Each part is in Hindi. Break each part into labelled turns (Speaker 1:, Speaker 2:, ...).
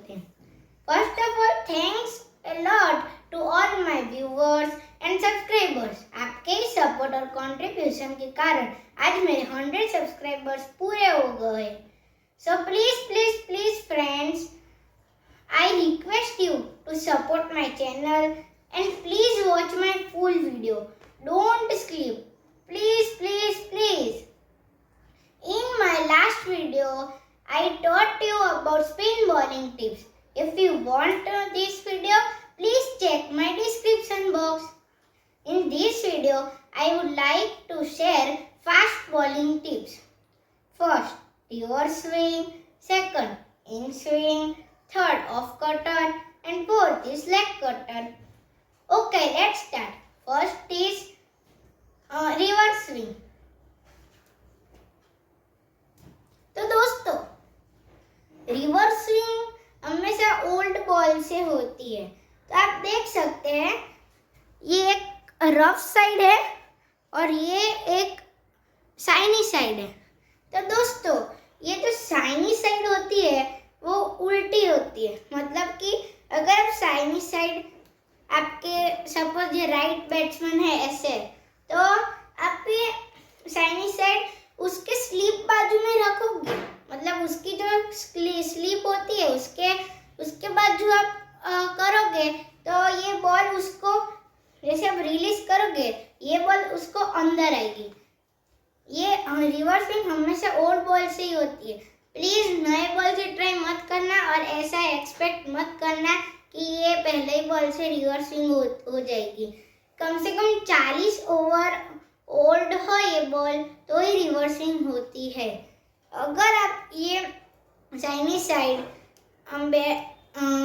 Speaker 1: होते हैं। First of all thanks a lot to all my viewers and subscribers. आपके सपोर्ट और कंट्रीब्यूशन के कारण आज मेरे 100 सब्सक्राइबर्स पूरे हो गए। So please friends, I request you to support my channel and please watch my full video. Don't sleep. Please. In my last video, I taught you about spin bowling tips. If you want this video, please check my description box. In this video, I would like to share fast bowling tips. First, reverse swing. Second, in swing. Third, off cutter, and fourth is leg cutter. Okay, let's start. First is reverse swing. तो दोस्तों, रिवर्स स्विंग हमेशा ओल्ड बॉल से होती है। तो आप देख सकते हैं ये एक रफ साइड है और ये एक शाइनी साइड है। तो दोस्तों, ये जो शाइनी साइड होती है वो उल्टी होती है। मतलब कि अगर आप शाइनी साइड, आपके सपोज ये राइट बैट्समैन है ऐसे, तो आप ये शाइनी साइड उसके स्लीप बाजू में रखोगे। मतलब उसकी जो स्लीप होती है उसके बाजू आप करोगे तो ये बॉल उसको, जैसे आप रिलीज करोगे ये बॉल उसको अंदर आएगी। ये रिवर्स स्विंग हमेशा ओल्ड बॉल से ही होती है। प्लीज नए बॉल से ट्राई मत करना और ऐसा एक्सपेक्ट मत करना कि ये पहले ही बॉल से रिवर्स स्विंग हो जाएगी। कम से कम 40 ओवर ओल्ड हो ये बॉल तो ही रिवर्स स्विंग होती है। अगर आप ये चाइनीज साइड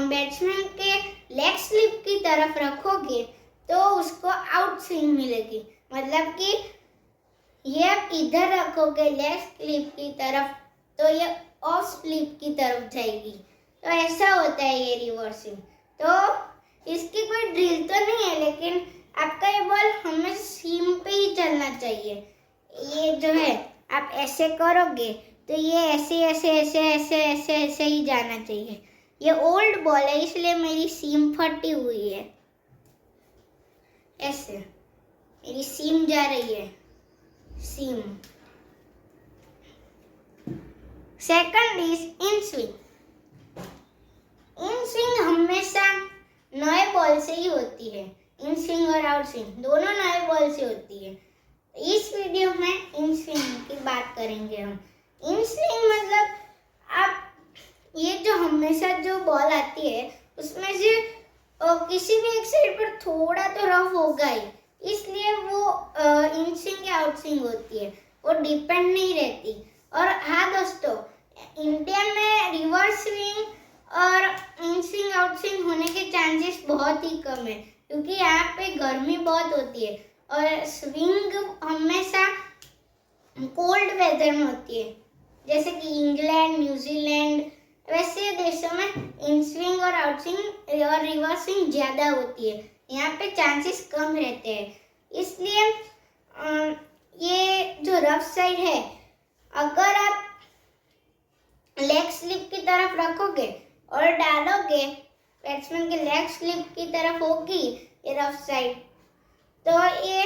Speaker 1: बैट्समैन के लेग स्लिप की तरफ रखोगे तो उसको आउट स्विंग मिलेगी। मतलब कि ये आप इधर रखोगे लेग स्लिप की तरफ तो ये ऑफ स्लिप की तरफ जाएगी। तो ऐसा होता है ये रिवर्स स्विंग। तो इसकी कोई ड्रिल तो नहीं है, लेकिन आपका ये बॉल हमेशा सीम पे ही चलना चाहिए। ये जो है आप ऐसे करोगे तो ये ऐसे ही जाना चाहिए। ये ओल्ड बॉल है इसलिए मेरी सीम फटी हुई है। ऐसे मेरी सीम जा रही है, seam. Second is in swing. In swing हमेशा नए बॉल से ही होती है। इन स्विंग और आउट स्विंग दोनों नए बॉल से होती है। इस वीडियो में इन स्विंग की बात करेंगे हम। इन स्विंग मतलब आप ये जो हमेशा जो बॉल आती है उसमें से किसी भी एक साइड पर थोड़ा तो रफ होगा ही, इसलिए वो इन स्विंग या आउट स्विंग होती है, वो डिपेंड नहीं रहती। और हाँ दोस्तों, इंडिया में रिवर्स स्विंग और इन स्विंग आउट स्विंग होने के चांसेस बहुत ही कम है, क्योंकि यहाँ पे गर्मी बहुत होती है और स्विंग हमेशा कोल्ड वेदर में होती है। जैसे कि इंग्लैंड, न्यूजीलैंड, वैसे देशों में इन स्विंग और आउट स्विंग और रिवर्स स्विंग ज़्यादा होती है। यहाँ पे चांसेस कम रहते हैं। इसलिए ये जो रफ साइड है, अगर आप लेग स्लिप की तरफ रखोगे और डालोगे, बैट्समैन के लेग स्लिप की तरफ होगी ये रफ साइड, तो ये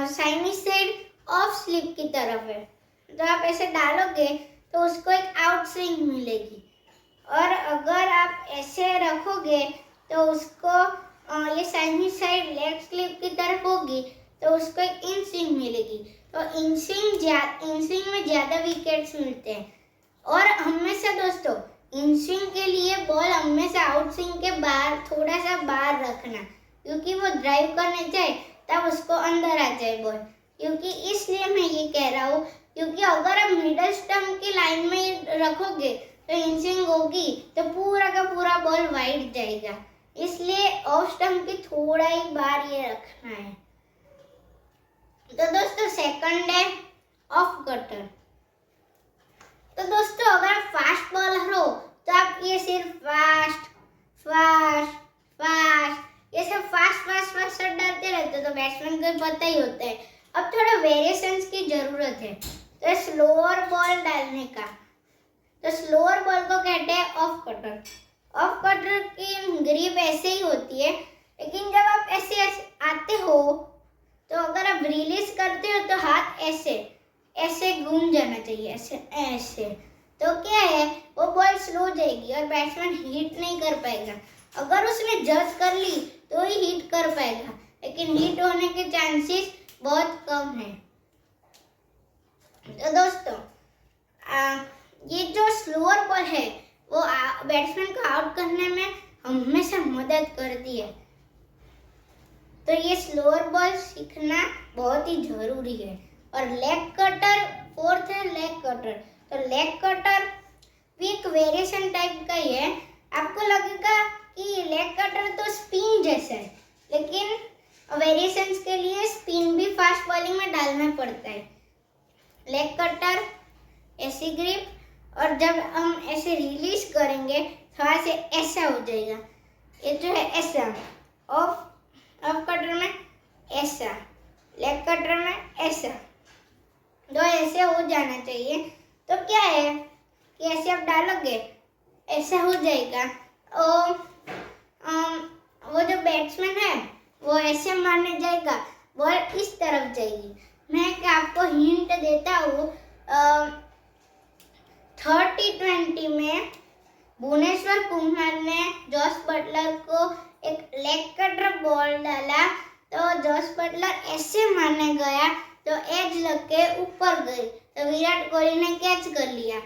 Speaker 1: शाइनी साइड ऑफ स्लिप की तरफ है। तो आप ऐसे डालोगे तो उसको एक आउट स्विंग मिलेगी। और अगर आप ऐसे रखोगे तो उसको ये शाइनी साइड लेग स्लिप की तरफ होगी तो उसको एक इन स्विंग मिलेगी। तो इन स्विंग में ज़्यादा विकेट्स मिलते हैं। और हमेशा दोस्तों इन स्विंग के लिए बॉल हमेशा आउट स्विंग के बाहर, थोड़ा सा बाहर रखना, क्योंकि वो ड्राइव करने जाए तब उसको अंदर आ जाए बॉल। क्योंकि इसलिए मैं ये कह रहा हूँ, क्योंकि अगर आप मिडल स्टंप की लाइन में रखोगे तो इन स्विंग होगी तो पूरा का पूरा बॉल वाइड जाएगा। इसलिए ऑफ स्टंप की थोड़ा ही बाहर ये रखना है। तो दोस्तों सेकंड है ऑफ कटर। तो दोस्तों अगर आप फास्ट बॉलर हो तो आप ये सिर्फ फास्ट ये सब फास्ट शॉट डालते रहते हो तो बैट्समैन को पता ही होता है। अब थोड़ा वेरिएशंस की जरूरत है तो स्लोअर बॉल डालने का। तो स्लोअर बॉल को कहते हैं ऑफ कटर। ऑफ कटर की ग्रिप ऐसे ही होती है, लेकिन जब आप ऐसे आते हो तो अगर आप रिलीज करते हो तो हाथ ऐसे ऐसे घूम जाना चाहिए, ऐसे ऐसे। तो क्या है, वो बॉल स्लो जाएगी और बैट्समैन हिट नहीं कर पाएगा। अगर उसने जज कर ली तो ही हिट कर पाएगा, लेकिन हिट होने के चांसेस बहुत कम है। तो दोस्तों, ये जो स्लोअर बॉल है वो बैट्समैन को आउट करने में हमेशा मदद करती है। तो ये स्लोअर बॉल सीखना बहुत ही जरूरी है। और लेग कटर फोर्थ है, लेग कटर। तो लेग कटर भी एक वेरिएशन टाइप का ही है। आपको लगेगा कि लेग कटर तो स्पिन जैसा है, लेकिन वेरिएशंस के लिए स्पिन भी फास्ट बॉलिंग में डालना पड़ता है। लेग कटर ऐसी ग्रिप, और जब हम ऐसे रिलीज करेंगे थोड़ा से ऐसा हो जाएगा। ये जो है ऐसा, ऑफ कटर में ऐसा, लेग कटर में ऐसा, तो ऐसे हो जाना चाहिए। तो क्या है कि ऐसे आप डालोगे ऐसा हो जाएगा। वो जो बैट्समैन है वो ऐसे मारने जाएगा, बॉल इस तरफ जाएगी। मैं क्या आपको हिंट देता हूँ, 30-20 में भुवनेश्वर कुमार ने जॉस बटलर को एक लेग कटर बॉल डाला, तो जॉस बटलर ऐसे मारने गया तो एज लग के ऊपर गई, तो विराट कोहली ने कैच कर लिया।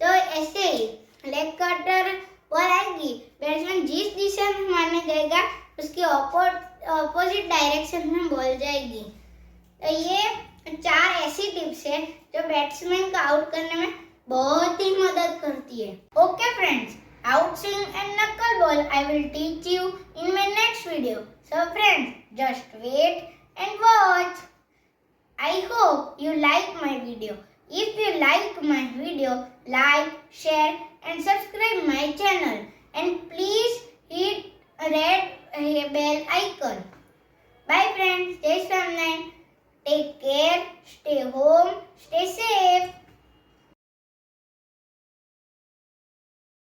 Speaker 1: तो ऐसे ही लेग कटर बॉल आएगी, बैट्समैन जिस दिशा में मारने जाएगा उसकी ऑपोजिट डायरेक्शन में बॉल जाएगी। तो ये 4 ऐसी टिप्स है जो बैट्समैन को आउट करने में बहुत ही मदद करती है। Okay friends, out swing and नक्कल ball I will teach you in my next video. So friends, just wait and watch. I hope you like my video. If you like my video, like, share and subscribe my channel. And please hit red bell icon. Bye friends, stay Swaminarayan. Take care, stay home, stay safe.